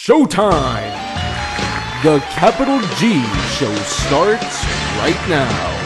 Showtime! The Capital G show starts right now.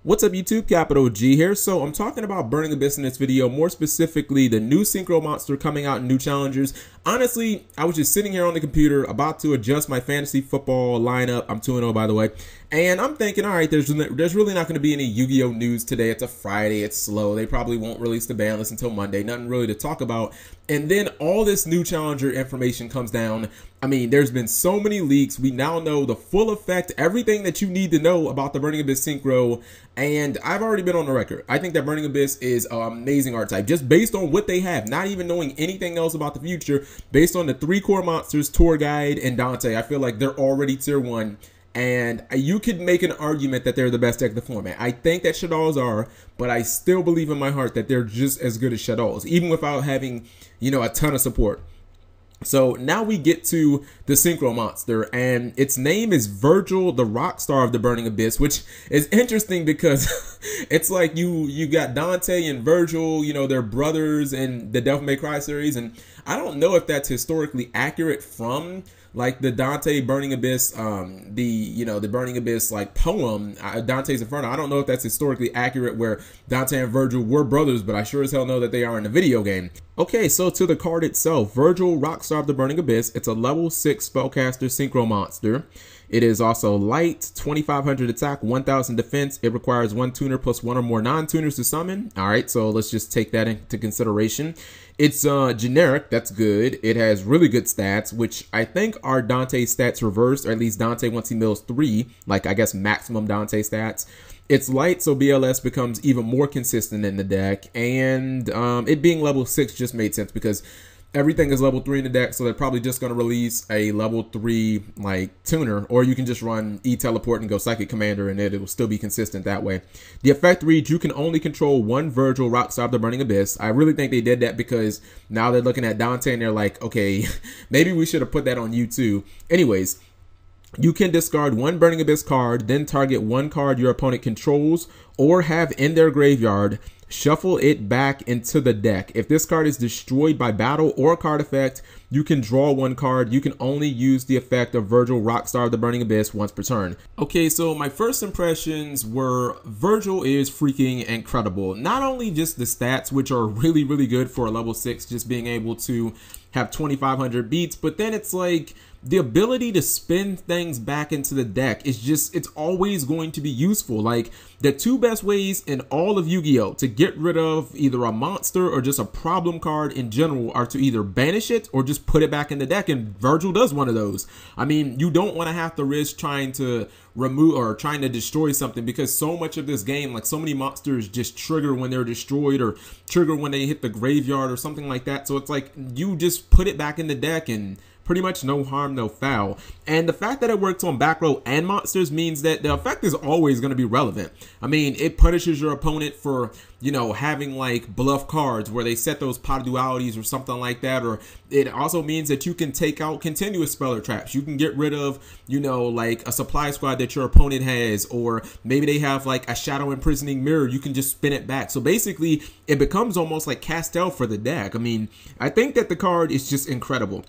What's up YouTube, Capital G here. So I'm talking about Burning Abyss in this video, more specifically the new Synchro monster coming out in new challengers. Honestly, I was just sitting here on the computer about to adjust my fantasy football lineup. I'm 2-0 by the way. And I'm thinking, all right, there's really not going to be any Yu-Gi-Oh news today. It's a Friday, it's slow. They probably won't release the ban list until Monday. Nothing really to talk about. And then all this new challenger information comes down. I mean, there's been so many leaks. We now know the full effect, everything that you need to know about the Burning Abyss Synchro. And I've already been on the record. I think that Burning Abyss is an amazing archetype, just based on what they have, not even knowing anything else about the future. Based on the 3 core monsters, Tour Guide and Dante, I feel like they're already tier 1. And you could make an argument that they're the best deck of the format. I think that Shadows are, but I still believe in my heart that they're just as good as Shadows, even without having, you know, a ton of support. So now we get to the Synchro monster, and its name is Virgil, the Rockstar of the Burning Abyss, which is interesting because it's like you got Dante and Virgil, you know, they're brothers in the Devil May Cry series, and I don't know if that's historically accurate from like the Dante Burning Abyss, the Burning Abyss like poem, Dante's Inferno. I don't know if that's historically accurate where Dante and Virgil were brothers, but I sure as hell know that they are in the video game. Okay, so to the card itself, Virgil, Rockstar of the Burning Abyss. It's a level 6 Spellcaster Synchro monster. It is also light, 2500 attack, 1000 defense. It requires 1 tuner plus 1 or more non-tuners to summon. All right, so let's just take that into consideration. It's generic, that's good. It has really good stats, which I think are Dante's stats reversed, or at least Dante once he mills 3, like I guess maximum Dante stats. It's light, so BLS becomes even more consistent in the deck, and it being level 6 just made sense because everything is level 3 in the deck, so they're probably just going to release a level 3 like tuner, or you can just run E-Teleport and go Psychic Commander and it will still be consistent that way. The effect reads, you can only control 1 Virgil, Rockstar of the Burning Abyss. I really think they did that because now they're looking at Dante and they're like, okay, maybe we should have put that on you too. Anyways, you can discard 1 Burning Abyss card, then target 1 card your opponent controls or have in their graveyard. Shuffle it back into the deck. If this card is destroyed by battle or a card effect, you can draw 1 card. You can only use the effect of Virgil, Rockstar of the Burning Abyss once per turn. Okay, so my first impressions were Virgil is freaking incredible. Not only just the stats, which are really, really good for a level 6, just being able to have 2500 beats, but then it's like the ability to spin things back into the deck is just, it's always going to be useful. Like the 2 best ways in all of Yu-Gi-Oh to get rid of either a monster or just a problem card in general are to either banish it or just put it back in the deck, and Virgil does one of those. I mean, you don't want to have to risk trying to remove or trying to destroy something because so much of this game, like so many monsters just trigger when they're destroyed or trigger when they hit the graveyard or something like that. So it's like you just put it back in the deck and pretty much no harm, no foul. And the fact that it works on back row and monsters means that the effect is always going to be relevant. I mean, it punishes your opponent for, you know, having like bluff cards where they set those pot dualities or something like that. Or it also means that you can take out continuous speller traps. You can get rid of, you know, like a supply squad that your opponent has, or maybe they have like a shadow imprisoning mirror. You can just spin it back. So basically it becomes almost like Castel for the deck. I mean, I think that the card is just incredible.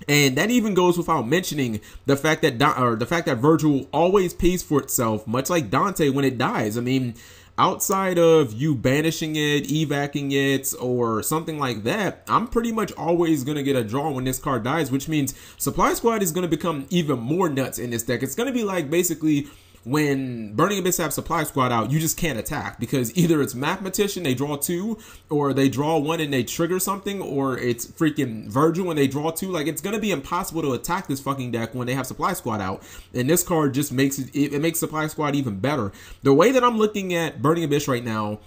And that even goes without mentioning the fact that Virgil always pays for itself, much like Dante when it dies. I mean, outside of you banishing it, evacing it, or something like that, I'm pretty much always going to get a draw when this card dies, which means Supply Squad is going to become even more nuts in this deck. It's going to be like basically when Burning Abyss have Supply Squad out, you just can't attack because either it's Mathematician, they draw 2, or they draw 1 and they trigger something, or it's freaking Virgil when they draw 2. Like, it's gonna be impossible to attack this fucking deck when they have Supply Squad out. And this card just makes it makes Supply Squad even better. The way that I'm looking at Burning Abyss right now,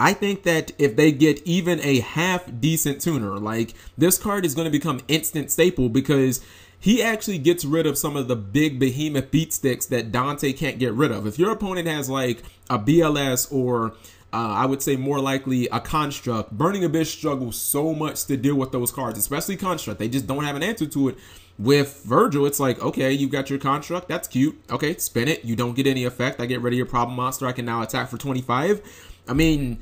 I think that if they get even a half decent tuner, like this card is going to become instant staple because he actually gets rid of some of the big behemoth beat sticks that Dante can't get rid of. If your opponent has like a BLS or I would say more likely a Construct, Burning Abyss struggles so much to deal with those cards, especially Construct. They just don't have an answer to it. With Virgil, it's like, okay, you've got your Construct, that's cute. Okay, spin it. You don't get any effect. I get rid of your problem monster. I can now attack for 25. I mean,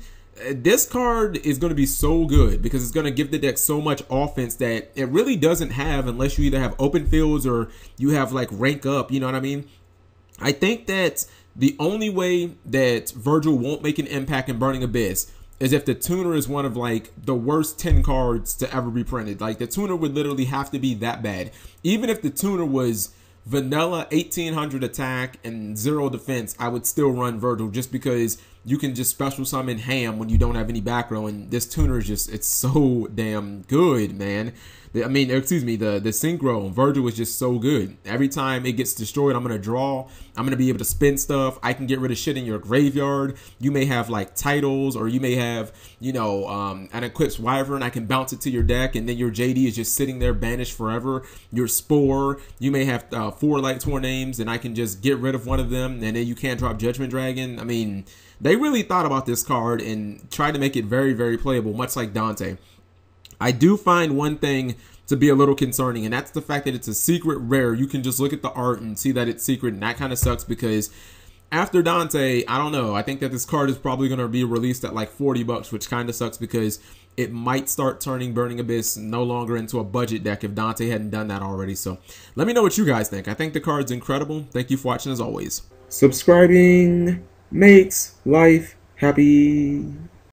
this card is going to be so good because it's going to give the deck so much offense that it really doesn't have unless you either have open fields or you have like rank up, you know what I mean? I think that the only way that Virgil won't make an impact in Burning Abyss is if the tuner is one of like the worst 10 cards to ever be printed. Like the tuner would literally have to be that bad. Even if the tuner was vanilla 1800 attack and 0 defense, I would still run Virgil just because you can just special summon Ham when you don't have any back row, and this tuner is just, it's so damn good, man. I mean, excuse me, the Synchro Virgil is just so good. Every time it gets destroyed, I'm going to draw. I'm going to be able to spin stuff. I can get rid of shit in your graveyard. You may have like titles, or you may have, you know, an equipped wyvern. I can bounce it to your deck, and then your JD is just sitting there banished forever. Your Spore, you may have 4 Light Tour names, and I can just get rid of one of them, and then you can't drop Judgment Dragon. I mean, they really thought about this card and tried to make it very, very playable, much like Dante. I do find one thing to be a little concerning, and that's the fact that it's a secret rare. You can just look at the art and see that it's secret, and that kind of sucks because after Dante, I don't know. I think that this card is probably going to be released at like 40 bucks, which kind of sucks because it might start turning Burning Abyss no longer into a budget deck if Dante hadn't done that already. So let me know what you guys think. I think the card's incredible. Thank you for watching as always. Subscribing makes life happy.